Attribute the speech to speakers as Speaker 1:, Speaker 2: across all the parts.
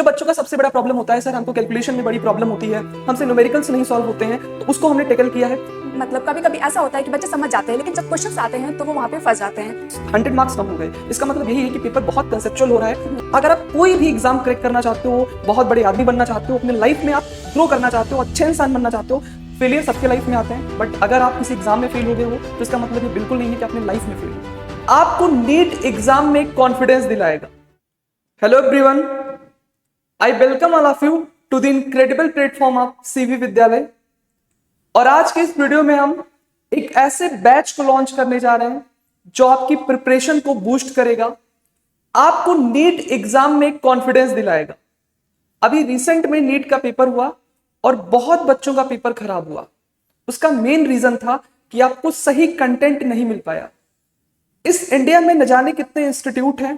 Speaker 1: जो बच्चों का सबसे बड़ा प्रॉब्लम होता है, सर हमको कैलकुलेशन में बड़ी प्रॉब्लम होती है, हमसे न्यूमेरिकल्स नहीं सॉल्व होते हैं, तो उसको हमने टैकल किया है।
Speaker 2: मतलब कभी कभी ऐसा होता है कि बच्चे समझ जाते हैं लेकिन जब क्वेश्चंस आते हैं तो वो वहाँ पे फंस जाते हैं।
Speaker 1: 100 मार्क्स कम हो गए। इसका मतलब यही है कि पेपर बहुत कंसेप्चुअल हो रहा है। अगर आप कोई भी एग्जाम क्रैक करना चाहते हो, बहुत बड़े आदमी बनना चाहते हो, अपने लाइफ में आप ग्रो करना चाहते हो, अच्छे इंसान बनना चाहते हो, फेलियर सबके लाइफ में आते हैं। बट अगर आप किसी एग्जाम में फेल हो गए हो तो इसका मतलब ये बिल्कुल नहीं है कि अपने लाइफ में फेल हो। आपको नीट एग्जाम में कॉन्फिडेंस दिलाएगा। Hello everyone, I welcome all of you to the incredible platform of CV Vidyalaya. और आज के इस वीडियो में हम एक ऐसे बैच को लॉन्च करने जा रहे हैं जो आपकी प्रिपरेशन को बूस्ट करेगा, आपको नीट एग्जाम में कॉन्फिडेंस दिलाएगा। अभी रिसेंट में नीट का पेपर हुआ और बहुत बच्चों का पेपर खराब हुआ। उसका मेन रीजन था कि आपको सही कंटेंट नहीं मिल पाया। इस इंडिया में न जाने कितने इंस्टीट्यूट हैं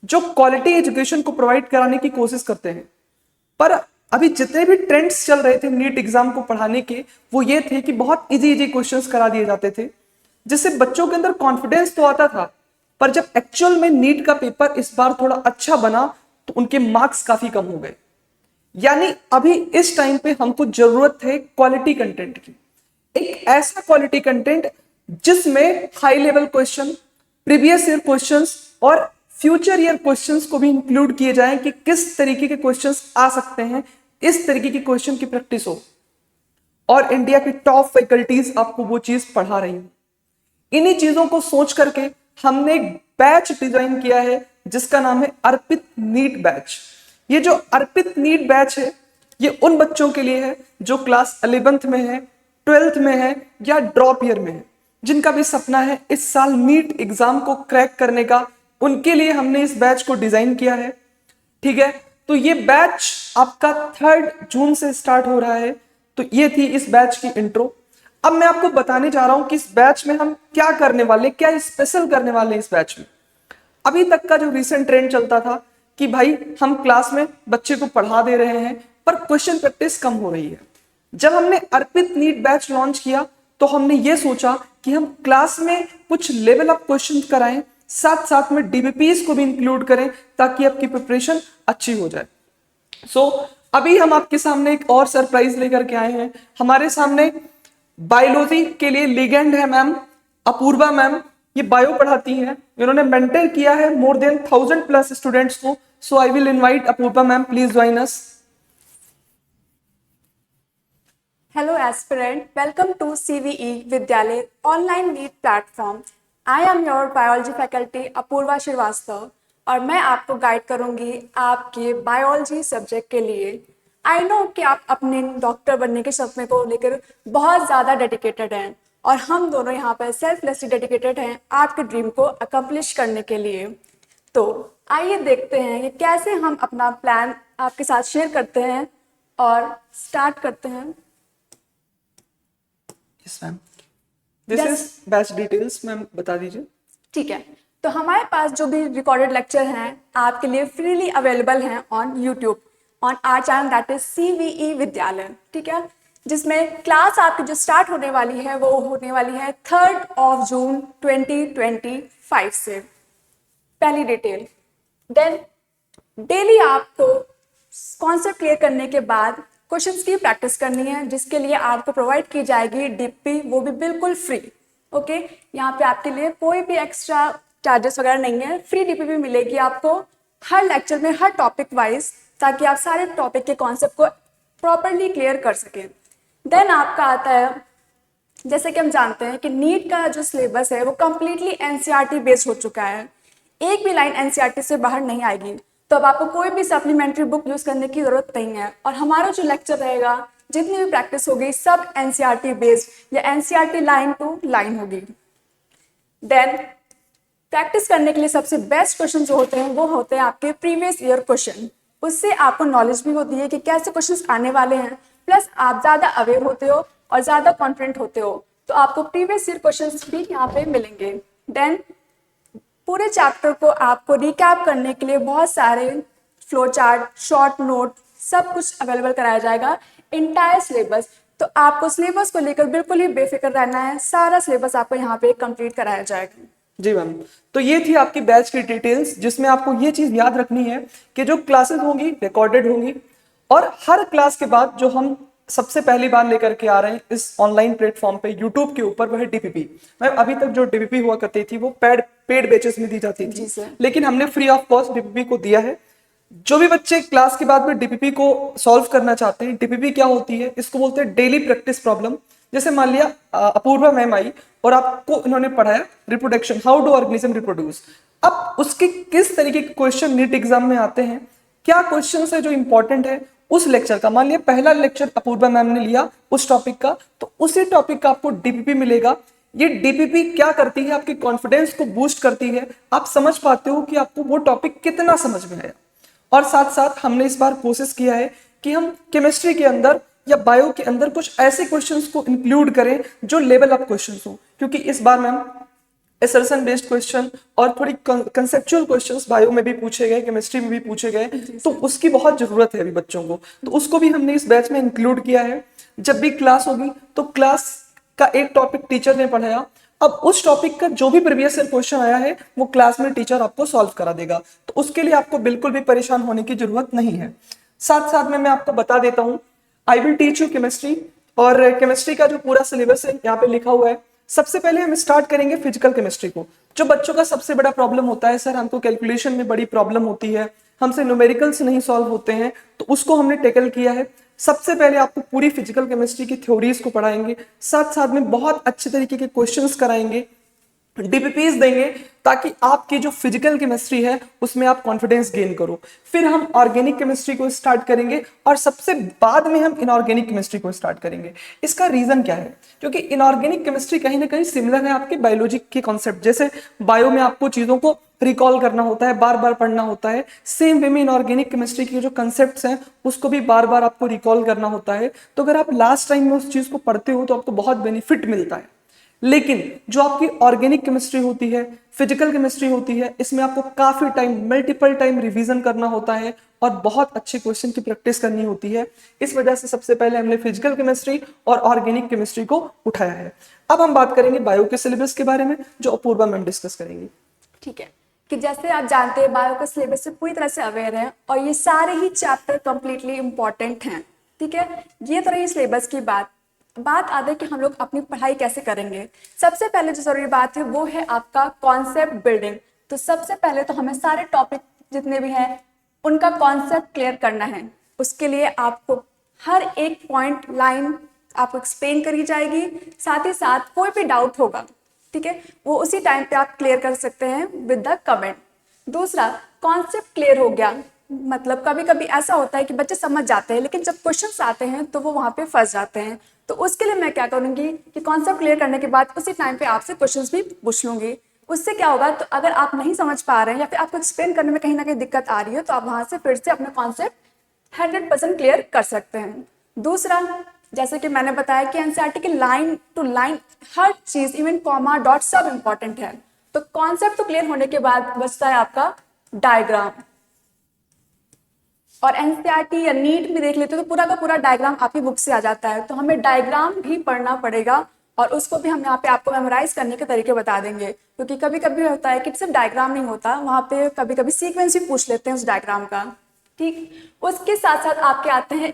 Speaker 1: जो क्वालिटी एजुकेशन को प्रोवाइड कराने की कोशिश करते हैं, पर अभी जितने भी ट्रेंड्स चल रहे थे नीट एग्जाम को पढ़ाने के, वो ये थे कि बहुत इजी क्वेश्चंस करा दिए जाते थे, जिससे बच्चों के अंदर कॉन्फिडेंस तो आता था, पर जब एक्चुअल में नीट का पेपर इस बार थोड़ा अच्छा बना तो उनके मार्क्स काफी कम हो गए। यानी अभी इस टाइम पे हमको जरूरत है क्वालिटी कंटेंट की, एक ऐसा क्वालिटी कंटेंट जिसमें high level question, previous year questions और फ्यूचर ईयर क्वेश्चंस को भी इंक्लूड किए जाएं कि किस तरीके के क्वेश्चंस आ सकते हैं, इस तरीके की क्वेश्चन की प्रैक्टिस हो। और इंडिया की टॉप फैकल्टीज आपको वो चीज पढ़ा रही हैं। इन्हीं चीजों को सोच करके हमने एक बैच डिजाइन किया है जिसका नाम है अर्पित नीट बैच। ये जो अर्पित नीट बैच है, ये उन बच्चों के लिए है जो क्लास 11th में है, 12th में है या ड्रॉप ईयर में है, जिनका भी सपना है इस साल नीट एग्जाम को क्रैक करने का। उनके लिए हमने इस बैच को डिजाइन किया है। ठीक है, तो ये बैच आपका 3 जून से स्टार्ट हो रहा है। तो ये थी इस बैच की इंट्रो। अब मैं आपको बताने जा रहा हूं कि इस बैच में हम क्या करने वाले, क्या स्पेशल करने वाले हैं इस बैच में। अभी तक का जो रिसेंट ट्रेंड चलता था कि भाई हम क्लास में बच्चे को पढ़ा दे रहे हैं पर क्वेश्चन प्रैक्टिस कम हो रही है। जब हमने अर्पित नीट बैच लॉन्च किया तो हमने ये सोचा कि हम क्लास में कुछ लेवल अप क्वेश्चन कराएं, साथ साथ में डीबीपीएस को भी इंक्लूड करें ताकि आपकी प्रिपरेशन अच्छी हो जाए। अभी हम आपके सामने एक और सरप्राइज लेकर के आए हैं। हमारे सामने बायोलॉजी के लिए लीगेंड है मैम अपूर्वा मैम। ये बायो पढ़ाती हैं, इन्होंने मेंटर किया है मोर देन 1000+ स्टूडेंट्स को। So I will invite Apoorva ma'am, please join us.
Speaker 2: Hello aspirant, welcome to CVE Vidyalay online NEET platform. I am your biology faculty Apoorva Shrivastava और मैं आपको गाइड करूंगी आपके बायोलॉजी सब्जेक्ट के लिए। आई नो कि आप अपने डॉक्टर बनने के सपने को लेकर बहुत ज़्यादा डेडिकेटेड हैं और हम दोनों यहाँ पर सेल्फलेसली डेडिकेटेड हैं आपके ड्रीम को अकम्प्लिश करने के लिए। तो आइए देखते हैं कि कैसे हम अपना प्लान आपके साथ शेयर करते हैं और स्टार्ट करते हैं।
Speaker 1: Yes ma'am, this is batch details ma'am, बता दीजिए।
Speaker 2: ठीक है, तो हमारे पास जो भी रिकॉर्डेड लेक्चर हैं आपके लिए फ्रीली अवेलेबल हैं on YouTube on our channel that is CVE Vidyalaya. ठीक है, जिसमें क्लास आपकी जो स्टार्ट होने वाली है वो होने वाली है 3 जून 2025 से। पहली डिटेल, देन डेली आपको कॉन्सेप्ट क्लियर करने के बाद क्वेश्चंस की प्रैक्टिस करनी है, जिसके लिए आपको प्रोवाइड की जाएगी डीपी, वो भी बिल्कुल फ्री। ओके, यहाँ पे आपके लिए कोई भी एक्स्ट्रा चार्जेस वगैरह नहीं है, फ्री डीपी भी मिलेगी आपको हर लेक्चर में, हर टॉपिक वाइज, ताकि आप सारे टॉपिक के कॉन्सेप्ट को प्रॉपरली क्लियर कर सकें। देन आपका आता है, जैसे कि हम जानते हैं कि नीट का जो सिलेबस है वो कम्प्लीटली NCERT बेस्ड हो चुका है। एक भी लाइन NCERT से बाहर नहीं आएगी, तो अब आपको कोई भी सप्लीमेंट्री बुक यूज करने की जरूरत नहीं है। और हमारा जो लेक्चर रहेगा, जितनी भी प्रैक्टिस होगी, सब NCERT बेस्ड या NCERT लाइन टू लाइन होगी। देन प्रैक्टिस करने के लिए सबसे बेस्ट क्वेश्चन जो होते हैं वो होते हैं आपके प्रीवियस ईयर क्वेश्चन। उससे आपको नॉलेज भी होती है कि कैसे क्वेश्चंस आने वाले हैं, प्लस आप ज़्यादा अवेयर होते हो और ज़्यादा कॉन्फिडेंट होते हो, तो आपको प्रीवियस ईयर क्वेश्चंस भी यहाँ पे मिलेंगे। देन पूरे चैप्टर को आपको रिकैप करने के लिए बहुत सारे फ्लो चार्ट, शॉर्ट नोट, सब कुछ अवेलेबल कराया जाएगा, इंटायर सिलेबस। तो आपको सिलेबस को लेकर बिल्कुल ही बेफिक्र रहना है, सारा सिलेबस आपको यहाँ पे कंप्लीट कराया जाएगा।
Speaker 1: जी मैम, तो ये थी आपकी बैच की डिटेल्स, जिसमें आपको ये चीज याद रखनी है कि जो क्लासेस होंगी रिकॉर्डेड होंगी, और हर क्लास के बाद जो हम सबसे पहली बार लेकर के आ रहे हैं इस ऑनलाइन प्लेटफॉर्म पे यूट्यूब के ऊपर, वह है डीपीपी। मैम अभी तक जो डीपीपी हुआ करती थी वो पेड बैचेस में दी जाती
Speaker 2: जी
Speaker 1: थी,
Speaker 2: सर।
Speaker 1: लेकिन हमने फ्री ऑफ कॉस्ट डीपीपी को दिया है। जो भी बच्चे क्लास के बाद में डीपीपी को सॉल्व करना चाहते हैं, डीपीपी क्या होती है, इसको बोलते हैं डेली प्रैक्टिस प्रॉब्लम। जैसे मान लिया अपूर्वा मैम आई और आपको इन्होंने पढ़ाया reproduction, how do organism reproduce. अब उसके किस तरीके के क्वेश्चन नीट एग्जाम में आते हैं, क्या क्वेश्चन है जो इंपॉर्टेंट है उस लेक्चर का। मान लिया पहला लेक्चर अपूर्वा मैम ने लिया उस टॉपिक का, तो उसी टॉपिक का आपको डीपीपी मिलेगा। ये डीपीपी क्या करती है, आपकी कॉन्फिडेंस को बूस्ट करती है, आप समझ पाते हो कि आपको वो टॉपिक कितना समझ में आया। और साथ साथ हमने इस बार कोशिश किया है कि हम केमिस्ट्री के अंदर या बायो के अंदर कुछ ऐसे क्वेश्चंस को इंक्लूड करें जो लेवल अप क्वेश्चंस हो, क्योंकि इस बार मैम असर्शन बेस्ड क्वेश्चन और थोड़ी कंसेप्चुअल क्वेश्चंस बायो में भी पूछे गए, केमिस्ट्री में भी पूछे गए, तो उसकी बहुत जरूरत है अभी बच्चों को, तो उसको भी हमने इस बैच में इंक्लूड किया है। जब भी क्लास होगी तो क्लास का एक टॉपिक टीचर ने पढ़ाया, अब उस टॉपिक का जो भी प्रीवियस ईयर क्वेश्चन आया है वो क्लास में टीचर आपको सॉल्व करा देगा, तो उसके लिए आपको बिल्कुल भी परेशान होने की जरूरत नहीं है। साथ साथ में मैं आपको बता देता हूँ, I will teach you chemistry, और केमिस्ट्री का जो पूरा सिलेबस है यहाँ पे लिखा हुआ है। सबसे पहले हम स्टार्ट करेंगे फिजिकल केमिस्ट्री को। जो बच्चों का सबसे बड़ा प्रॉब्लम होता है, सर हमको कैलकुलेशन में बड़ी प्रॉब्लम होती है, हमसे न्यूमेरिकल्स नहीं सॉल्व होते हैं, तो उसको हमने टैकल किया है। सबसे पहले आपको पूरी फिजिकल केमिस्ट्री की थ्योरीज को पढ़ाएंगे, साथ साथ में बहुत अच्छे तरीके के क्वेश्चंस कराएंगे, डीपीपीज देंगे, ताकि आपकी जो फिजिकल केमिस्ट्री है उसमें आप कॉन्फिडेंस गेन करो। फिर हम ऑर्गेनिक केमिस्ट्री को स्टार्ट करेंगे और सबसे बाद में हम इनऑर्गेनिक केमिस्ट्री को स्टार्ट करेंगे। इसका रीजन क्या है, क्योंकि इनऑर्गेनिक केमिस्ट्री कहीं ना कहीं सिमिलर है आपके बायोलॉजी के कॉन्सेप्ट। जैसे बायो में आपको चीजों को रिकॉल करना होता है, बार बार पढ़ना होता है, सेम वे में इनऑर्गेनिक केमिस्ट्री के जो कंसेप्ट्स हैं उसको भी बार बार आपको रिकॉल करना होता है। तो अगर आप लास्ट टाइम में उस चीज को पढ़ते हो तो आपको बहुत बेनिफिट मिलता है। लेकिन जो आपकी ऑर्गेनिक केमिस्ट्री होती है, फिजिकल केमिस्ट्री होती है, इसमें आपको काफी टाइम, मल्टीपल टाइम रिवीजन करना होता है और बहुत अच्छे क्वेश्चन की प्रैक्टिस करनी होती है। इस वजह से सबसे पहले हमने फिजिकल केमिस्ट्री और ऑर्गेनिक केमिस्ट्री को उठाया है। अब हम बात करेंगे बायो के सिलेबस के बारे में, जो अपूर्वा मैम डिस्कस करेंगी।
Speaker 2: ठीक है, कि जैसे आप जानते हैं बायो का सिलेबस से पूरी तरह से अवेयर है और ये सारे ही चैप्टर कंप्लीटली इंपॉर्टेंट हैं। ठीक है, ये तो रही सिलेबस की बात आते कि हम लोग अपनी पढ़ाई कैसे करेंगे। सबसे पहले जो जरूरी बात है वो है आपका कॉन्सेप्ट बिल्डिंग। तो सबसे पहले तो हमें सारे टॉपिक जितने भी हैं उनका कॉन्सेप्ट क्लियर करना है। उसके लिए आपको हर एक पॉइंट लाइन आपको एक्सप्लेन करी जाएगी, साथ ही साथ कोई भी डाउट होगा, ठीक है, वो उसी टाइम पे आप क्लियर कर सकते हैं विद द कमेंट। दूसरा, कॉन्सेप्ट क्लियर हो गया, मतलब कभी कभी ऐसा होता है कि बच्चे समझ जाते हैं लेकिन जब क्वेश्चंस आते हैं तो वो वहाँ पे फंस जाते हैं। तो उसके लिए मैं क्या करूँगी कि कॉन्सेप्ट क्लियर करने के बाद उसी टाइम पे आपसे क्वेश्चंस भी पूछ लूँगी। उससे क्या होगा, तो अगर आप नहीं समझ पा रहे हैं या फिर आपको एक्सप्लेन करने में कहीं ना कहीं दिक्कत आ रही है तो आप वहाँ से फिर से अपना कॉन्सेप्ट 100% क्लियर कर सकते हैं। दूसरा, जैसे कि मैंने बताया कि एनसीईआरटी की लाइन टू लाइन हर चीज़, इवन कॉमा डॉट सब इम्पॉर्टेंट है। तो कॉन्सेप्ट तो क्लियर होने के बाद बचता है आपका डायग्राम। और एनसीईआरटी या नीट में देख लेते हो तो पूरा का पूरा डायग्राम आपकी बुक से आ जाता है, तो हमें डायग्राम भी पढ़ना पड़ेगा और उसको भी हम यहाँ पे आपको मेमोराइज करने के तरीके बता देंगे। क्योंकि कभी कभी होता है कि सिर्फ डायग्राम नहीं होता, वहाँ पे कभी कभी सीक्वेंस भी पूछ लेते हैं उस डायग्राम का। ठीक, उसके साथ साथ आपके आते हैं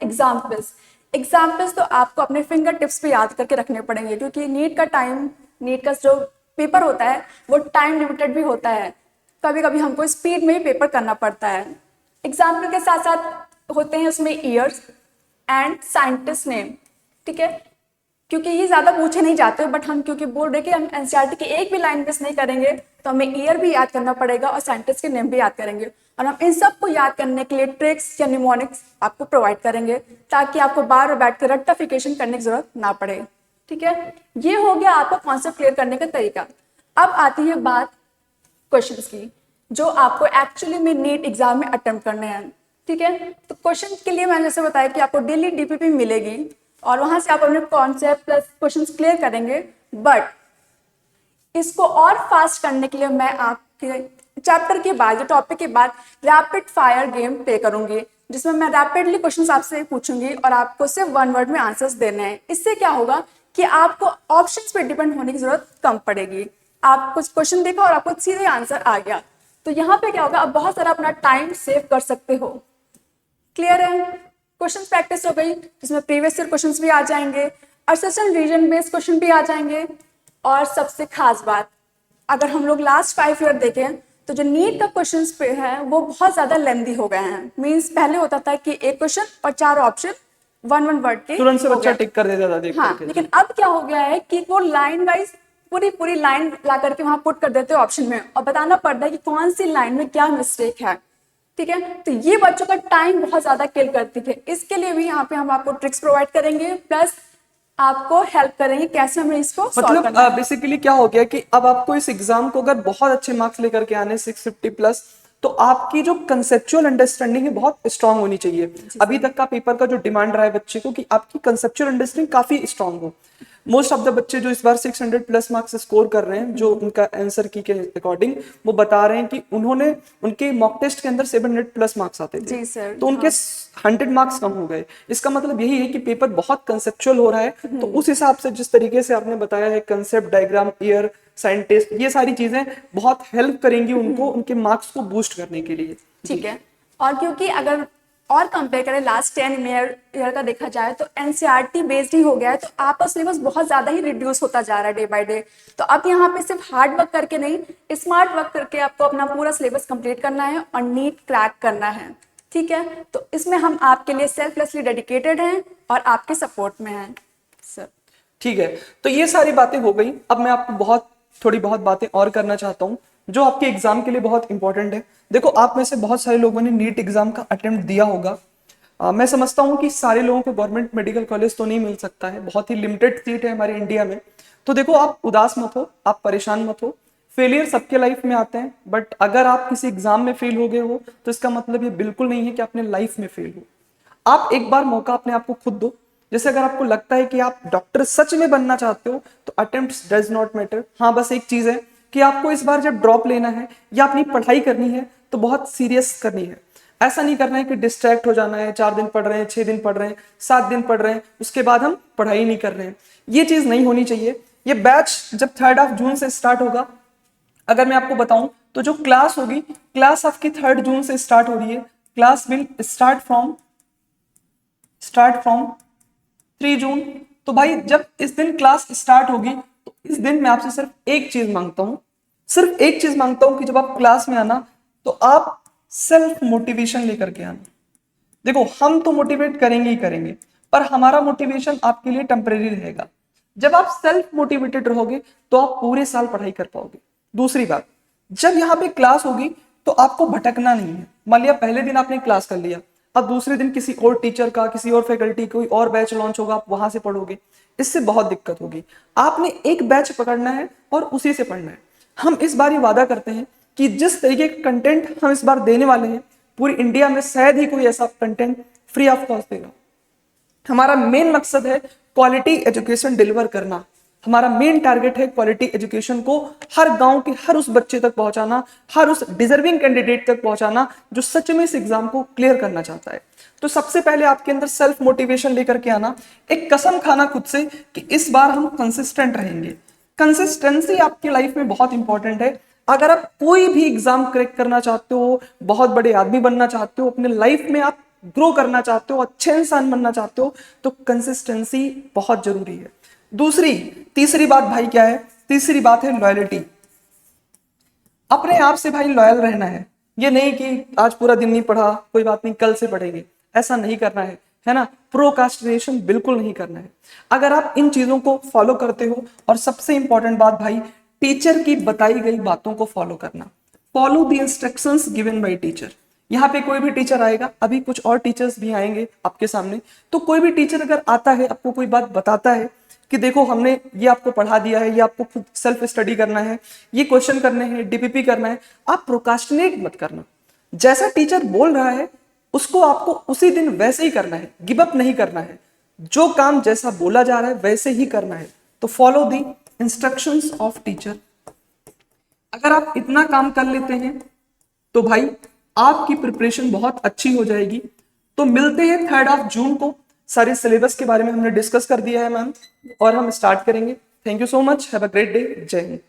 Speaker 2: एग्जाम्पल्स तो आपको अपने फिंगर टिप्स पे याद करके रखने पड़ेंगे, क्योंकि नीट का जो पेपर होता है वो टाइम लिमिटेड भी होता है। कभी कभी हमको स्पीड में ही पेपर करना पड़ता है। एग्जाम्पल के साथ साथ होते हैं उसमें ईयर्स एंड साइंटिस्ट नेम। ठीक है, क्योंकि ये ज़्यादा पूछे नहीं जाते, बट हम क्योंकि बोल रहे कि हम एनसीईआरटी की एक भी लाइन मिस नहीं करेंगे तो हमें ईयर भी याद करना पड़ेगा और साइंटिस्ट के नेम भी याद करेंगे। और हम इन सब को याद करने के लिए ट्रिक्स या निमोनिक्स आपको प्रोवाइड करेंगे ताकि आपको बार बार बैठ कर रेक्टिफिकेशन करने की जरूरत ना पड़े। ठीक है, ये हो गया आपका कॉन्सेप्ट क्लियर करने का तरीका। अब आती है बात क्वेश्चंस की, जो आपको एक्चुअली में नीट एग्जाम में अटेम्प्ट करने हैं। ठीक है, तो क्वेश्चन के लिए मैंने जैसे बताया कि आपको डेली डीपीपी मिलेगी और वहां से आप अपने कॉन्सेप्ट प्लस क्वेश्चंस क्लियर करेंगे। बट इसको और फास्ट करने के लिए मैं आपके चैप्टर के बाद, जो टॉपिक के बाद रैपिड फायर गेम प्ले करूंगी, जिसमें मैं रैपिडली क्वेश्चंस आपसे पूछूंगी और आपको सिर्फ 1 वर्ड में आंसर्स देने हैं। इससे क्या होगा कि आपको ऑप्शंस पे डिपेंड होने की जरूरत कम पड़ेगी। आप कुछ क्वेश्चन देखा और आपको सीधे आंसर आ गया। तो यहाँ पे क्या होगा, आप बहुत सारा अपना टाइम सेव कर सकते हो। क्लियर है? क्वेश्चन प्रैक्टिस हो गई, जिसमें प्रीवियस ईयर क्वेश्चन भी आ जाएंगे, असर्शन रीजन बेस्ड क्वेश्चन भी आ जाएंगे। और सबसे खास बात, अगर हम लोग लास्ट 5 ईयर देखें तो जो नीट का क्वेश्चन पे है वो बहुत ज्यादा लेंदी हो गए हैं। मीन्स पहले होता था कि एक क्वेश्चन और 4 ऑप्शन 1 वर्ड के
Speaker 1: तुरंत से
Speaker 2: हो
Speaker 1: बच्चा
Speaker 2: गए।
Speaker 1: टिक कर देता था देख
Speaker 2: हाँ,
Speaker 1: करके।
Speaker 2: लेकिन अब क्या हो गया है कि वो लाइन वाइज पूरी लाइन ला करके वहां पुट कर देते हो ऑप्शन में, और बताना पड़ता है कि कौन सी लाइन में क्या मिस्टेक है। ठीक है, तो ये बच्चों का टाइम बहुत ज्यादा किल करती है। इसके लिए भी यहाँ पे हम आपको ट्रिक्स प्रोवाइड करेंगे, प्लस आपको हेल्प करेंगे कैसे हमें इसको सॉल्व करना है।
Speaker 1: बेसिकली क्या हो गया कि अब आपको इस एग्जाम को अगर बहुत अच्छे मार्क्स लेकर के आने 650 प्लस, तो आपकी जो कंसेप्चुअल अंडरस्टैंडिंग है बहुत स्ट्रांग होनी चाहिए। अभी तक का पेपर का जो डिमांड रहा है बच्चे को कि आपकी कंसेप्चुअल अंडरस्टैंडिंग काफी स्ट्रांग हो। मोस्ट ऑफ द बच्चे जो इस बार 600 प्लस मार्क्स स्कोर कर रहे हैं, जो उनका आंसर की के अकॉर्डिंग वो बता रहे हैं कि उन्होंने उनके मॉक टेस्ट के अंदर 700 प्लस मार्क्स आते थे।
Speaker 2: जी सर,
Speaker 1: तो उनके 100 मार्क्स कम हो गए। इसका मतलब यही है कि पेपर बहुत कंसेप्चुअल हो रहा है। तो उस हिसाब से जिस तरीके से आपने बताया है, कंसेप्ट, डायग्राम, ईयर, साइंटिस्ट, ये सारी चीजें बहुत हेल्प करेंगी उनको उनके मार्क्स को बूस्ट करने के लिए।
Speaker 2: ठीक है। और क्योंकि अगर और कंपेयर करें लास्ट 10 ईयर का देखा जाए तो एनसीईआरटी बेस्ड ही हो गया है, तो आपका सिलेबस बहुत ज्यादा ही रिड्यूस होता जा रहा है डे बाय डे। तो अब यहाँ पे सिर्फ हार्ड वर्क करके नहीं, स्मार्ट वर्क करके आपको अपना पूरा सिलेबस कंप्लीट करना है और नीट क्रैक करना है। ठीक है, तो इसमें हम आपके लिए सेल्फलेसली डेडिकेटेड हैं और आपके सपोर्ट में हैं सर।
Speaker 1: ठीक है, तो ये सारी बातें हो गई। अब मैं आपको थोड़ी बहुत बातें और करना चाहता हूँ जो आपके एग्जाम के लिए बहुत इंपॉर्टेंट है। देखो, आप में से बहुत सारे लोगों ने नीट एग्जाम का अटेम्प्ट दिया होगा। मैं समझता हूँ कि सारे लोगों को गवर्नमेंट मेडिकल कॉलेज तो नहीं मिल सकता है, बहुत ही लिमिटेड सीट है हमारे इंडिया में। तो देखो, आप उदास मत हो, आप परेशान मत हो। फेलियर सबके लाइफ में आते हैं, बट अगर आप किसी एग्जाम में फेल हो गए हो तो इसका मतलब ये बिल्कुल नहीं है कि आपने लाइफ में फेल हो। आप एक बार मौका अपने आप को खुद दो। जैसे अगर आपको लगता है कि आप डॉक्टर सच में बनना चाहते हो तो अटेम्प्ट्स डज नॉट मैटर। हाँ, बस एक चीज है कि आपको इस बार जब ड्रॉप लेना है या अपनी पढ़ाई करनी है तो बहुत सीरियस करनी है। ऐसा नहीं करना है कि डिस्ट्रैक्ट हो जाना है, 4 दिन पढ़ रहे हैं, 6 दिन पढ़ रहे हैं, 7 दिन पढ़ रहे हैं, उसके बाद हम पढ़ाई नहीं कर रहे हैं। ये चीज नहीं होनी चाहिए। ये बैच जब 3 जून से स्टार्ट होगा, अगर मैं आपको बताऊं तो जो क्लास होगी, क्लास आपकी 3 जून से स्टार्ट हो रही है। क्लास विल स्टार्ट फ्रॉम 3 जून। तो भाई जब इस दिन क्लास स्टार्ट होगी तो इस दिन मैं आपसे सिर्फ एक चीज मांगता हूं, सिर्फ एक चीज मांगता हूं कि जब आप क्लास में आना तो आप सेल्फ मोटिवेशन लेकर के आना। देखो, हम तो मोटिवेट करेंगे ही करेंगे, पर हमारा मोटिवेशन आपके लिए टेम्परेरी रहेगा। जब आप सेल्फ मोटिवेटेड रहोगे तो आप पूरे साल पढ़ाई कर पाओगे। दूसरी बात, जब यहाँ पे क्लास होगी तो आपको भटकना नहीं है। मान लिया पहले दिन आपने क्लास कर लिया, अब दूसरे दिन किसी और टीचर का, किसी और फैकल्टी, कोई और बैच लॉन्च होगा, आप वहां से पढ़ोगे, इससे बहुत दिक्कत होगी। आपने एक बैच पकड़ना है और उसी से पढ़ना है। हम इस बार ये वादा करते हैं कि जिस तरीके का कंटेंट हम इस बार देने वाले हैं, पूरी इंडिया में शायद ही कोई ऐसा कंटेंट फ्री ऑफ कॉस्ट देगा। हमारा मेन मकसद है क्वालिटी एजुकेशन डिलीवर करना। हमारा मेन टारगेट है क्वालिटी एजुकेशन को हर गांव के हर उस बच्चे तक पहुंचाना, हर उस डिजर्विंग कैंडिडेट तक पहुंचाना जो सच में इस एग्जाम को क्लियर करना चाहता है। तो सबसे पहले आपके अंदर सेल्फ मोटिवेशन लेकर के आना, एक कसम खाना खुद से कि इस बार हम कंसिस्टेंट रहेंगे। कंसिस्टेंसी आपकी लाइफ में बहुत इंपॉर्टेंट है। अगर आप कोई भी एग्जाम क्रैक करना चाहते हो, बहुत बड़े आदमी बनना चाहते हो, अपने लाइफ में आप ग्रो करना चाहते हो, अच्छे इंसान बनना चाहते हो, तो कंसिस्टेंसी बहुत जरूरी है। तीसरी बात भाई क्या है? तीसरी बात है लॉयल्टी। अपने आप से भाई लॉयल रहना है। ये नहीं कि आज पूरा दिन नहीं पढ़ा, कोई बात नहीं, कल से पढ़ेंगे, ऐसा नहीं करना है ना। प्रोकास्टिनेशन बिल्कुल नहीं करना है। अगर आप इन चीजों को फॉलो करते हो, और सबसे इंपॉर्टेंट बात भाई, टीचर की बताई गई बातों को फॉलो करना। Follow the instructions given by teacher. यहाँ पे कोई भी टीचर आएगा, अभी कुछ और टीचर्स भी आएंगे आपके सामने, तो कोई भी टीचर अगर आता है, आपको कोई बात बताता है कि देखो हमने ये आपको पढ़ा दिया है, ये आपको खुद सेल्फ स्टडी करना है, ये क्वेश्चन करने हैं, डीपीपी करना है, आप प्रोकास्टिनेट मत करना। जैसा टीचर बोल रहा है उसको आपको उसी दिन वैसे ही करना है, गिव अप नहीं करना है। जो काम जैसा बोला जा रहा है वैसे ही करना है। तो follow the instructions of teacher. अगर आप इतना काम कर लेते हैं तो भाई आपकी प्रिपरेशन बहुत अच्छी हो जाएगी। तो मिलते हैं 3 जून को। सारे सिलेबस के बारे में हमने डिस्कस कर दिया है मैम, और हम स्टार्ट करेंगे। Thank you so much, have a great day. जय हिंद।